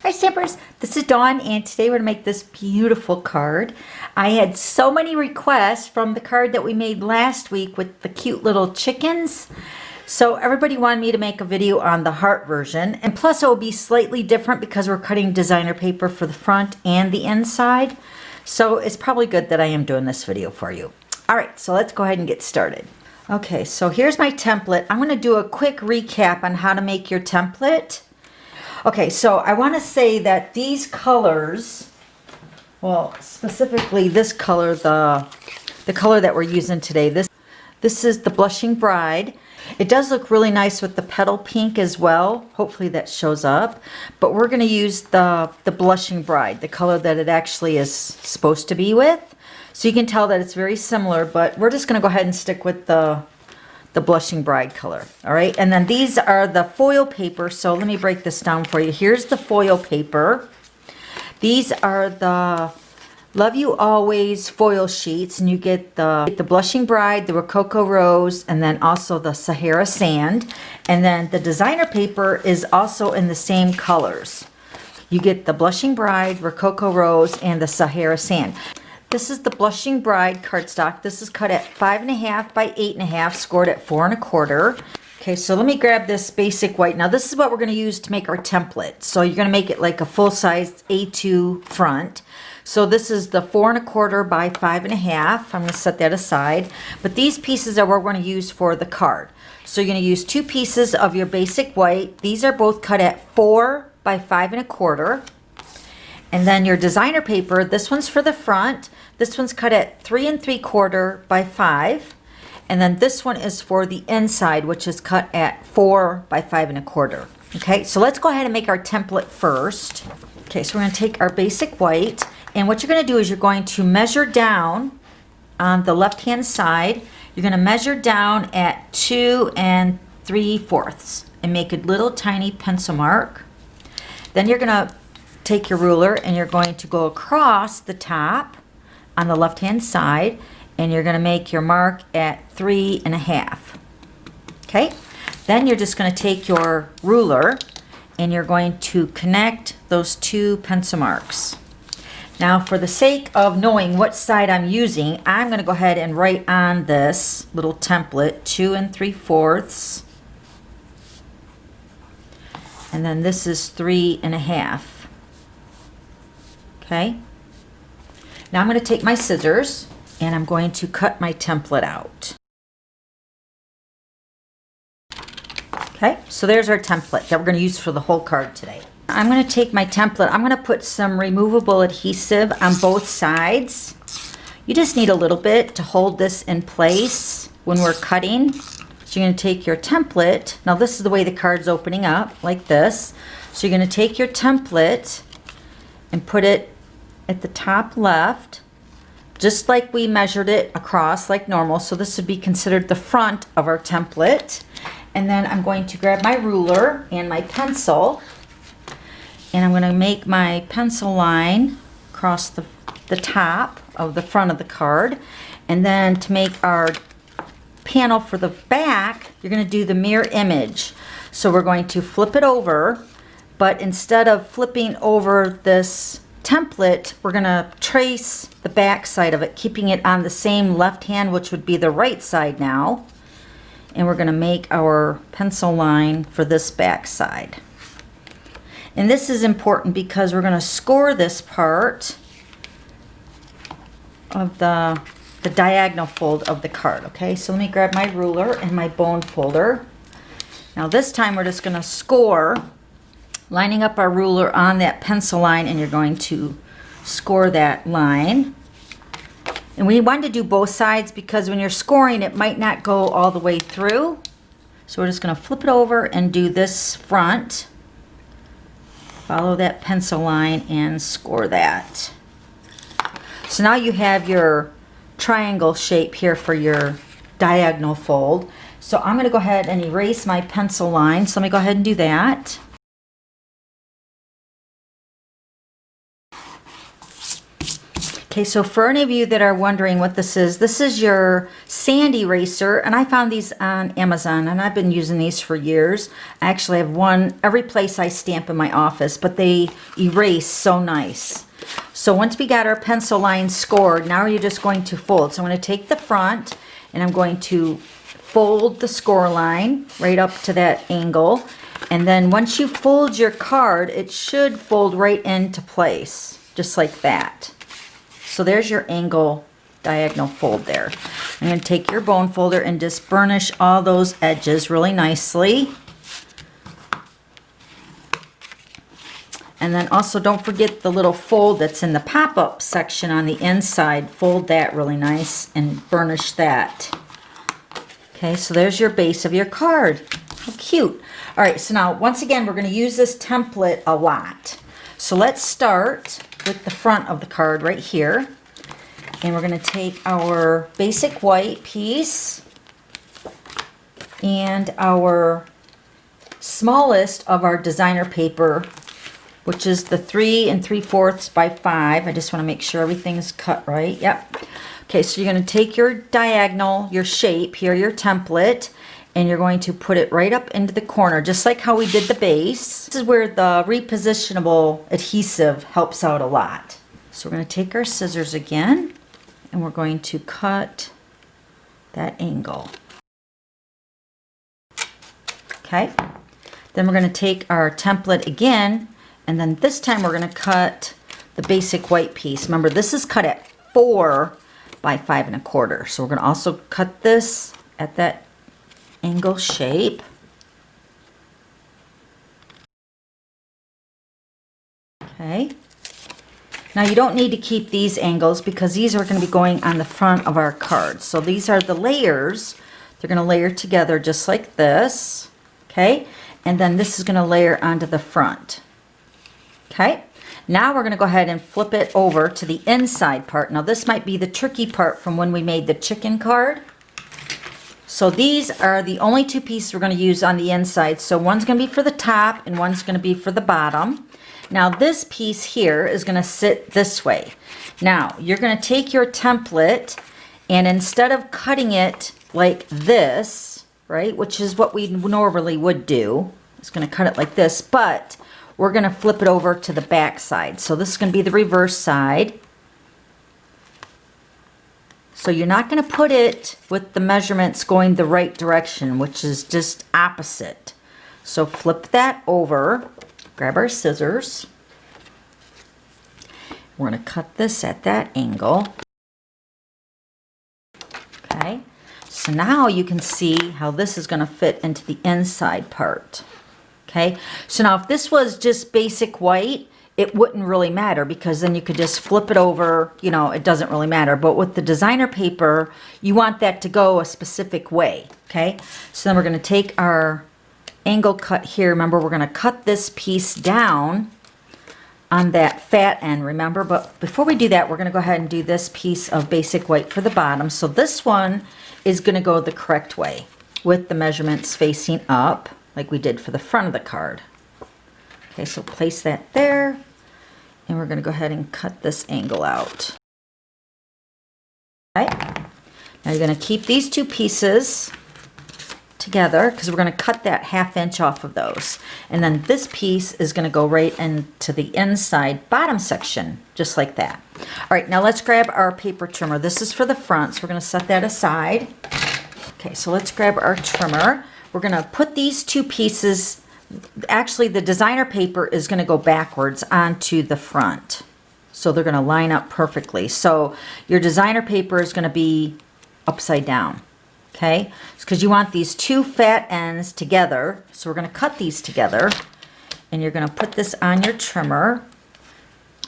Hi Stampers, this is Dawn and today we're going to make this beautiful card. I had so many requests from the card that we made last week with the cute little chickens. So everybody wanted me to make a video on the heart version, and plus it will be slightly different because we're cutting designer paper for the front and the inside. So it's probably good that I am doing this video for you. Alright, so let's go ahead and get started. Okay, so here's my template. I'm going to do a quick recap on how to make your template. Okay, so I want to say that these colors, well, specifically this color, the color that we're using today, this is the Blushing Bride. It does look really nice with the petal pink as well. Hopefully that shows up. But we're going to use the Blushing Bride, the color that it actually is supposed to be with. So you can tell that it's very similar, but we're just going to go ahead and stick with the Blushing Bride color. All right, and then these are the foil paper. So let me break this down for you. Here's the foil paper. These are the Love You Always foil sheets, and you get the Blushing Bride, the Rococo Rose, and then also the Sahara Sand. And then the designer paper is also in the same colors. You get the Blushing Bride, Rococo Rose, and the Sahara Sand. This is the Blushing Bride cardstock. This is cut at 5.5 by 8.5, scored at 4 1/4. Okay, so let me grab this basic white. Now this is what we're going to use to make our template. So you're going to make it like a full-size A2 front. So this is the 4 1/4 by 5.5. I'm going to set that aside. But these pieces are what we're going to use for the card. So you're going to use 2 pieces of your basic white. These are both cut at 4 by 5 1/4. And then your designer paper, this one's for the front. This one's cut at 3 3/4 by 5. And then this one is for the inside, which is cut at 4 by 5 1/4. Okay, so let's go ahead and make our template first. Okay, so we're going to take our basic white, and what you're going to do is you're going to measure down on the left-hand side. You're going to measure down at 2 3/4 and make a little tiny pencil mark. Then you're going to take your ruler and you're going to go across the top on the left-hand side, and you're going to make your mark at 3 1/2. Okay, then you're just going to take your ruler and you're going to connect those 2 pencil marks. Now for the sake of knowing what side I'm using, I'm going to go ahead and write on this little template 2 3/4, and then this is 3 1/2. Okay, now I'm going to take my scissors and I'm going to cut my template out. Okay, so there's our template that we're going to use for the whole card today. I'm going to take my template, I'm going to put some removable adhesive on both sides. You just need a little bit to hold this in place when we're cutting. So you're going to take your template, now this is the way the card's opening up, like this. So you're going to take your template and put it at the top left, just like we measured it across like normal. So this would be considered the front of our template. And then I'm going to grab my ruler and my pencil, and I'm going to make my pencil line across the top of the front of the card. And then to make our panel for the back, you're going to do the mirror image. So we're going to flip it over, but instead of flipping over this template, we're going to trace the back side of it, keeping it on the same left hand, which would be the right side now. And we're going to make our pencil line for this back side. And this is important because we're going to score this part of the diagonal fold of the card. Okay, so let me grab my ruler and my bone folder. Now this time we're just going to score, lining up our ruler on that pencil line, and you're going to score that line. And we want to do both sides because when you're scoring, it might not go all the way through. So we're just going to flip it over and do this front. Follow that pencil line and score that. So now you have your triangle shape here for your diagonal fold. So I'm going to go ahead and erase my pencil line. So let me go ahead and do that. Okay, so for any of you that are wondering what this is your sand eraser, and I found these on Amazon, and I've been using these for years. I actually have one every place I stamp in my office, but they erase so nice. So once we got our pencil line scored, now you're just going to fold. So I'm going to take the front, and I'm going to fold the score line right up to that angle. And then once you fold your card, it should fold right into place, just like that. So there's your angle diagonal fold there. I'm going to take your bone folder and just burnish all those edges really nicely. And then also don't forget the little fold that's in the pop-up section on the inside. Fold that really nice and burnish that. Okay, so there's your base of your card. How cute. All right, so now once again, we're going to use this template a lot. So let's start with the front of the card right here. And we're going to take our basic white piece and our smallest of our designer paper, which is the 3 3/4 by 5. I just want to make sure everything's cut right. Yep. Okay, so you're going to take your diagonal, your shape here, your template, and you're going to put it right up into the corner, just like how we did the base. This is where the repositionable adhesive helps out a lot. So we're going to take our scissors again, and we're going to cut that angle. Okay, then we're going to take our template again, and then this time we're going to cut the basic white piece. Remember, this is cut at 4 by 5 1/4. So we're going to also cut this at that angle shape. Okay. Now you don't need to keep these angles because these are going to be going on the front of our card. So these are the layers. They're going to layer together just like this. Okay. And then this is going to layer onto the front. Okay. Now we're going to go ahead and flip it over to the inside part. Now this might be the tricky part from when we made the chicken card. So these are the only two pieces we're going to use on the inside. So one's going to be for the top and one's going to be for the bottom. Now this piece here is going to sit this way. Now you're going to take your template, and instead of cutting it like this, right, which is what we normally would do, it's going to cut it like this, but we're going to flip it over to the back side. So this is going to be the reverse side. So you're not going to put it with the measurements going the right direction, which is just opposite. So flip that over, grab our scissors. We're going to cut this at that angle. Okay, so now you can see how this is going to fit into the inside part. Okay, so now if this was just basic white, it wouldn't really matter because then you could just flip it over, you know, it doesn't really matter. But with the designer paper, you want that to go a specific way, okay? So then we're going to take our angle cut here. Remember, we're going to cut this piece down on that fat end, remember? But before we do that, we're going to go ahead and do this piece of basic white for the bottom. So this one is going to go the correct way with the measurements facing up like we did for the front of the card. Okay, so place that there. And we're going to go ahead and cut this angle out. Okay. Now you're going to keep these two pieces together because we're going to cut that 1/2 inch off of those. And then this piece is going to go right into the inside bottom section, just like that. All right, now let's grab our paper trimmer. This is for the front, so we're going to set that aside. Okay, so let's grab our trimmer. We're going to put these two pieces. Actually, the designer paper is going to go backwards onto the front. So they're going to line up perfectly. So your designer paper is going to be upside down. Okay? It's because you want these two fat ends together. So we're going to cut these together. And you're going to put this on your trimmer.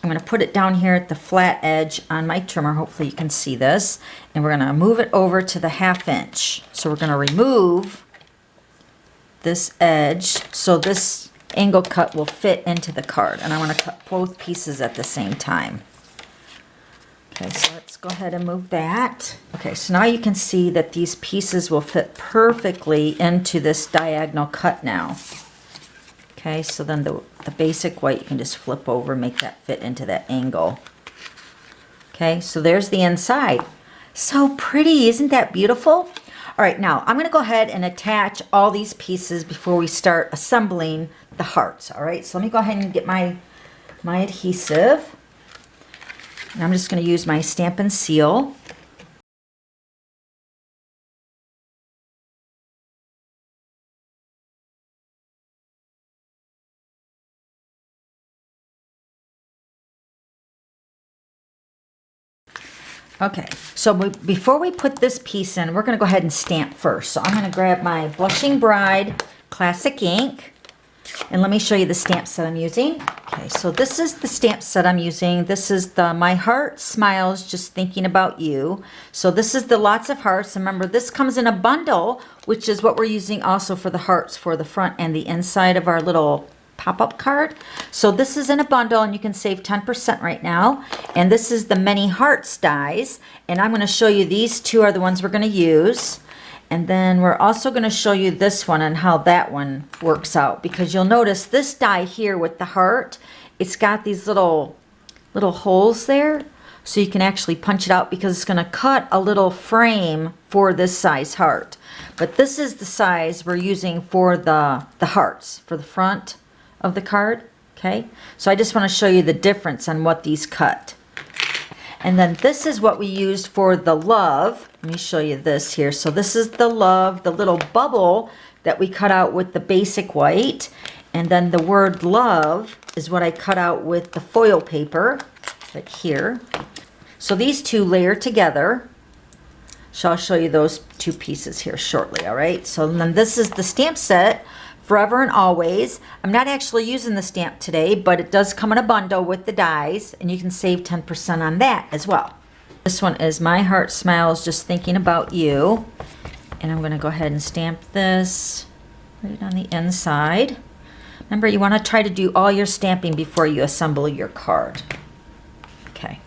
I'm going to put it down here at the flat edge on my trimmer. Hopefully you can see this. And we're going to move it over to the 1/2 inch. So we're going to remove this edge so this angle cut will fit into the card, and I want to cut both pieces at the same time. Okay, so let's go ahead and move that. Okay, so now you can see that these pieces will fit perfectly into this diagonal cut now. Okay, so then the basic white you can just flip over and make that fit into that angle. Okay, so there's the inside. So pretty, isn't that beautiful? All right, now I'm gonna go ahead and attach all these pieces before we start assembling the hearts. All right, so let me go ahead and get my adhesive. And I'm just gonna use my Stampin' Seal. Okay, so before we put this piece in, we're going to go ahead and stamp first. So I'm going to grab my Blushing Bride Classic Ink, and let me show you the stamp set I'm using. Okay, so this is the stamp set I'm using. This is the My Heart Smiles Just Thinking About You. So this is the lots of hearts. Remember, this comes in a bundle, which is what we're using also for the hearts for the front and the inside of our little pop-up card. So this is in a bundle, and you can save 10% right now. And this is the Many Hearts dies, and I'm going to show you these two are the ones we're going to use. And then we're also going to show you this one and how that one works out, because you'll notice this die here with the heart, it's got these little holes there, so you can actually punch it out because it's going to cut a little frame for this size heart. But this is the size we're using for the hearts for the front of the card. Okay, so I just want to show you the difference on what these cut. And then this is what we used for the love. Let me show you this here. So this is the love, the little bubble that we cut out with the basic white. And then the word love is what I cut out with the foil paper right here. So these two layer together. So I'll show you those two pieces here shortly, all right? So then this is the stamp set, Forever and Always. I'm not actually using the stamp today, but it does come in a bundle with the dies, and you can save 10% on that as well. This one is My Heart Smiles Just Thinking About You. And I'm going to go ahead and stamp this right on the inside. Remember, you want to try to do all your stamping before you assemble your card. Okay.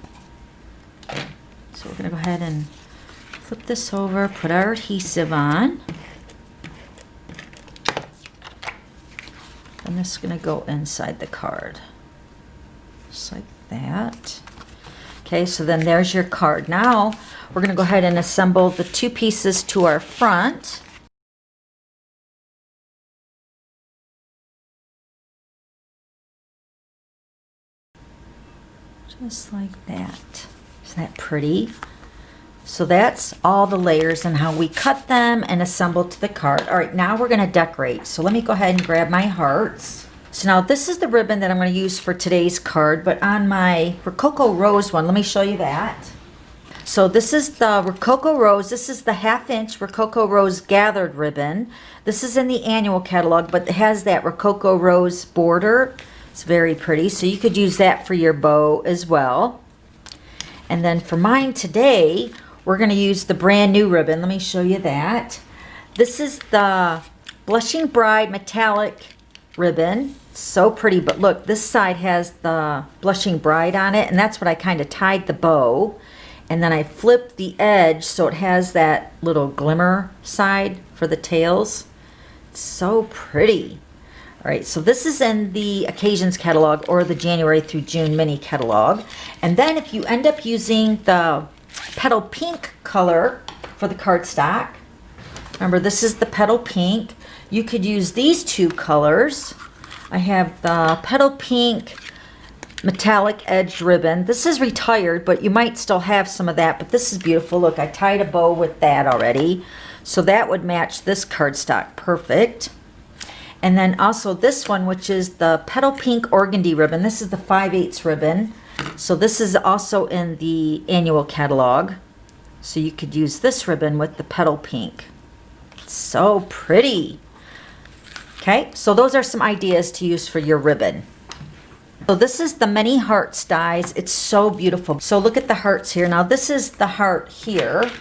So we're going to go ahead and flip this over, put our adhesive on. And this is going to go inside the card. Just like that. Okay, so then there's your card. Now we're going to go ahead and assemble the two pieces to our front. Just like that. Isn't that pretty? So that's all the layers and how we cut them and assemble to the card. All right, now we're going to decorate. So let me go ahead and grab my hearts. So now this is the ribbon that I'm going to use for today's card, but on my Rococo Rose one, let me show you that. So this is the Rococo Rose. This is the 1/2" Rococo Rose gathered ribbon. This is in the annual catalog, but it has that Rococo Rose border. It's very pretty, so you could use that for your bow as well. And then for mine today, we're going to use the brand new ribbon. Let me show you that. This is the Blushing Bride Metallic ribbon. So pretty, but look, this side has the Blushing Bride on it, and that's what I kind of tied the bow. And then I flipped the edge so it has that little glimmer side for the tails. It's so pretty. All right, so this is in the Occasions catalog or the January through June mini catalog. And then if you end up using the Petal Pink color for the cardstock, remember this is the Petal Pink, you could use these two colors. I have the Petal Pink metallic edged ribbon. This is retired, but you might still have some of that, but this is beautiful. Look, I tied a bow with that already. So that would match this cardstock perfect. And then also this one, which is the Petal Pink Organdy ribbon. This is the 5/8 ribbon. So this is also in the annual catalog. So you could use this ribbon with the Petal Pink. It's so pretty. Okay, so those are some ideas to use for your ribbon. So this is the Many Hearts dies. It's so beautiful. So look at the hearts here. Now this is the heart here,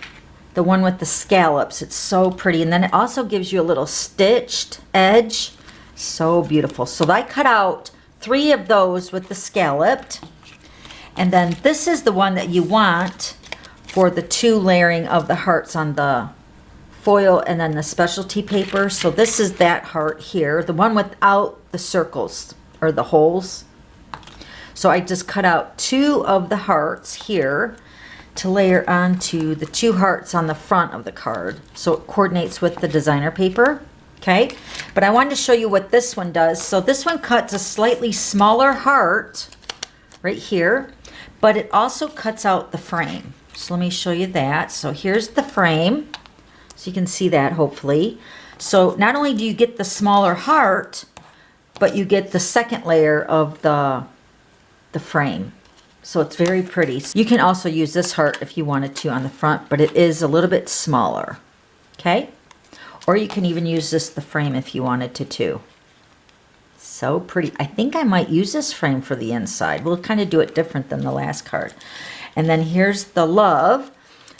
the one with the scallops. It's so pretty. And then it also gives you a little stitched edge. So beautiful. So I cut out 3 of those with the scalloped. And then this is the one that you want for the 2 layering of the hearts on the foil and then the specialty paper. So this is that heart here, the one without the circles or the holes. So I just cut out 2 of the hearts here to layer onto the 2 hearts on the front of the card, so it coordinates with the designer paper. Okay, but I wanted to show you what this one does. So this one cuts a slightly smaller heart right here, but it also cuts out the frame. So let me show you that. So here's the frame, so you can see that hopefully. So not only do you get the smaller heart, but you get the second layer of the frame. So it's very pretty. You can also use this heart if you wanted to on the front, but it is a little bit smaller. Okay? Or you can even use the frame if you wanted to too. So pretty. I think I might use this frame for the inside. We'll kind of do it different than the last card. And then here's the love.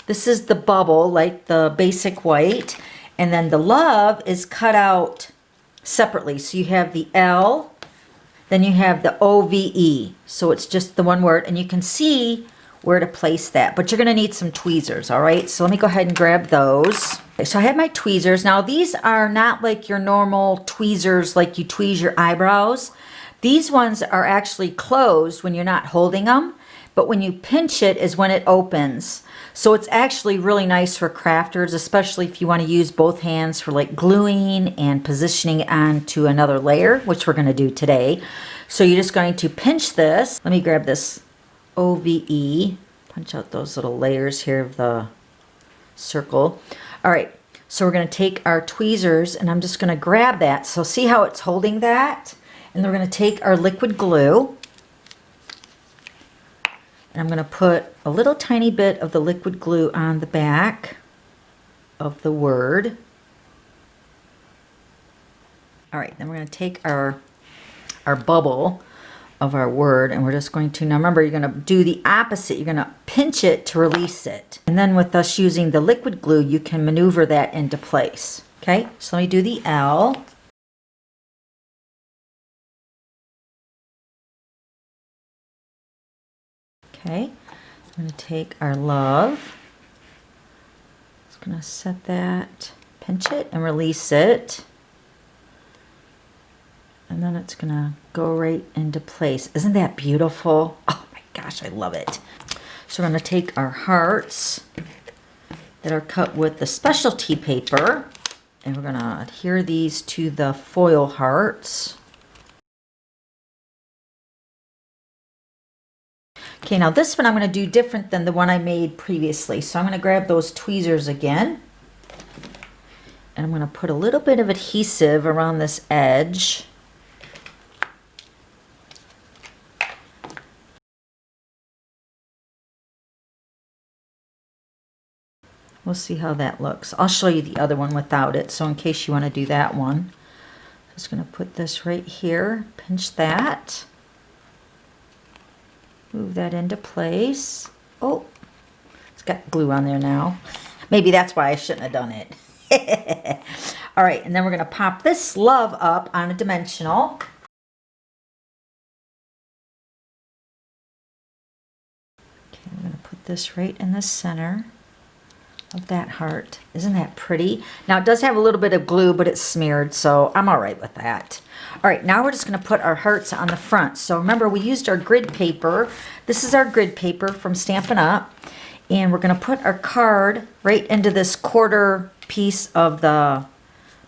This is the bubble, like the basic white. And then the love is cut out separately. So you have the L, then you have the OVE. So it's just the one word, and you can see where to place that. But you're going to need some tweezers, all right? So let me go ahead and grab those. Okay, so I have my tweezers. Now these are not like your normal tweezers like you tweeze your eyebrows. These ones are actually closed when you're not holding them, but when you pinch it is when it opens. So it's actually really nice for crafters, especially if you want to use both hands for like gluing and positioning it onto another layer, which we're going to do today. So you're just going to pinch this. Let me grab this OVE, punch out those little layers here of the circle. All right, so we're going to take our tweezers and I'm just going to grab that. So see how it's holding that? And we're going to take our liquid glue. And I'm going to put a little tiny bit of the liquid glue on the back of the word. All right, then we're going to take our bubble of our word, and we're just going to, now remember, you're going to do the opposite. You're going to pinch it to release it. And then with us using the liquid glue, you can maneuver that into place. Okay, so let me do the L. Okay, I'm going to take our love. Just going to set that, pinch it and release it. And then it's going to go right into place. Isn't that beautiful? Oh my gosh, I love it. So we're going to take our hearts that are cut with the specialty paper, and we're going to adhere these to the foil hearts. Okay, now this one I'm going to do different than the one I made previously. So I'm going to grab those tweezers again. And I'm going to put a little bit of adhesive around this edge. We'll see how that looks. I'll show you the other one without it, so in case you want to do that one. Just going to put this right here, pinch that. Move that into place. Oh, it's got glue on there now. Maybe that's why I shouldn't have done it. All right, and then we're going to pop this love up on a dimensional. Okay, I'm going to put this right in the center of that heart. Isn't that pretty? Now it does have a little bit of glue, but it's smeared, so I'm all right with that. All right, now we're just going to put our hearts on the front. So remember, we used our grid paper. This is our grid paper from Stampin' Up. And we're going to put our card right into this quarter piece of the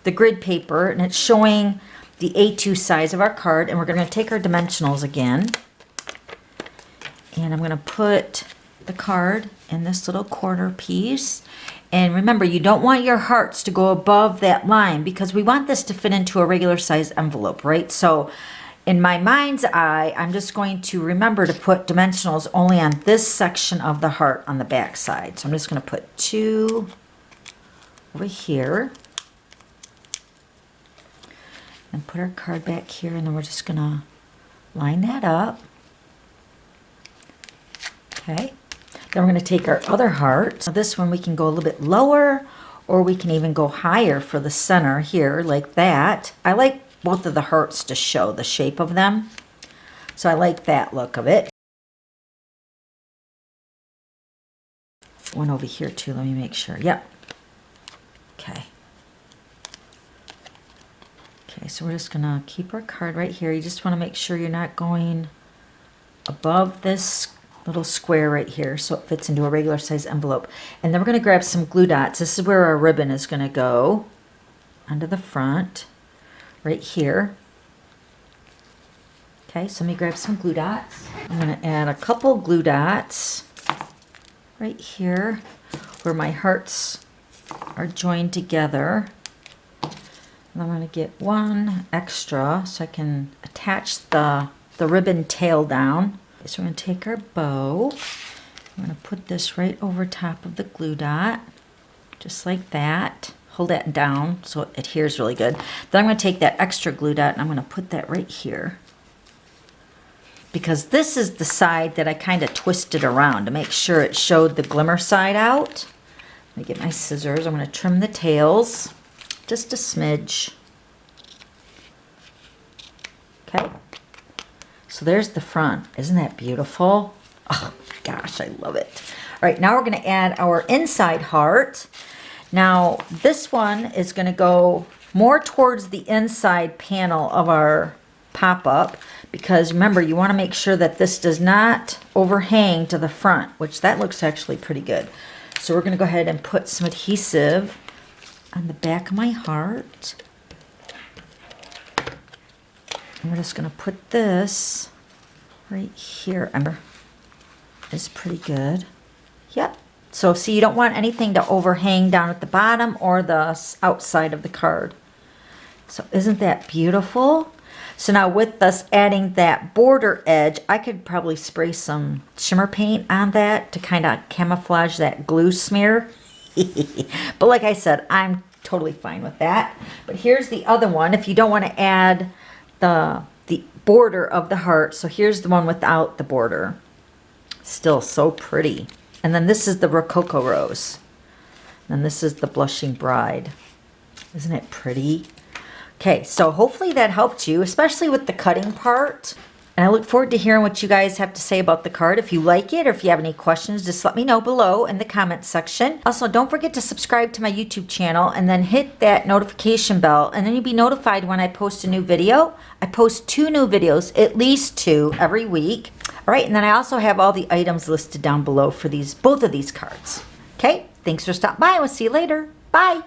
grid paper, and it's showing the A2 size of our card. And we're going to take our dimensionals again. And I'm going to put the card in this little quarter piece. And remember, you don't want your hearts to go above that line because we want this to fit into a regular size envelope, right? So in my mind's eye, I'm just going to remember to put dimensionals only on this section of the heart on the back side. So I'm just going to put 2 over here and put our card back here, and then we're just going to line that up. Okay. Then we're going to take our other heart. So this one we can go a little bit lower, or we can even go higher for the center here, like that. I like both of the hearts to show the shape of them. So I like that look of it. One over here too, let me make sure. Yep. Okay. Okay, so we're just going to keep our card right here. You just want to make sure you're not going above this little square right here so it fits into a regular size envelope. And then we're going to grab some glue dots. This is where our ribbon is going to go onto the front right here. Okay, so let me grab some glue dots. I'm going to add a couple glue dots right here where my hearts are joined together. And I'm going to get one extra so I can attach the ribbon tail down. So we're going to take our bow. I'm going to put this right over top of the glue dot, just like that. Hold that down so it adheres really good. Then I'm going to take that extra glue dot and I'm going to put that right here. Because this is the side that I kind of twisted around to make sure it showed the glimmer side out. Let me get my scissors. I'm going to trim the tails just a smidge. Okay. So there's the front. Isn't that beautiful? Oh gosh, I love it. All right, now we're going to add our inside heart. Now this one is going to go more towards the inside panel of our pop-up because remember, you want to make sure that this does not overhang to the front, which that looks actually pretty good. So we're going to go ahead and put some adhesive on the back of my heart. And we're just going to put this right here. It's pretty good. Yep. So see, you don't want anything to overhang down at the bottom or the outside of the card. So isn't that beautiful? So now with us adding that border edge, I could probably spray some shimmer paint on that to kind of camouflage that glue smear. But like I said, I'm totally fine with that. But here's the other one if you don't want to add the border of the heart. So here's the one without the border. Still so pretty. And then this is the Rococo Rose. And this is the Blushing Bride. Isn't it pretty? Okay, so hopefully that helped you, especially with the cutting part. And I look forward to hearing what you guys have to say about the card. If you like it or if you have any questions, just let me know below in the comments section. Also, don't forget to subscribe to my YouTube channel and then hit that notification bell. And then you'll be notified when I post a new video. I post 2 new videos, at least 2 every week. All right, and then I also have all the items listed down below for both of these cards. Okay, thanks for stopping by. We'll see you later. Bye.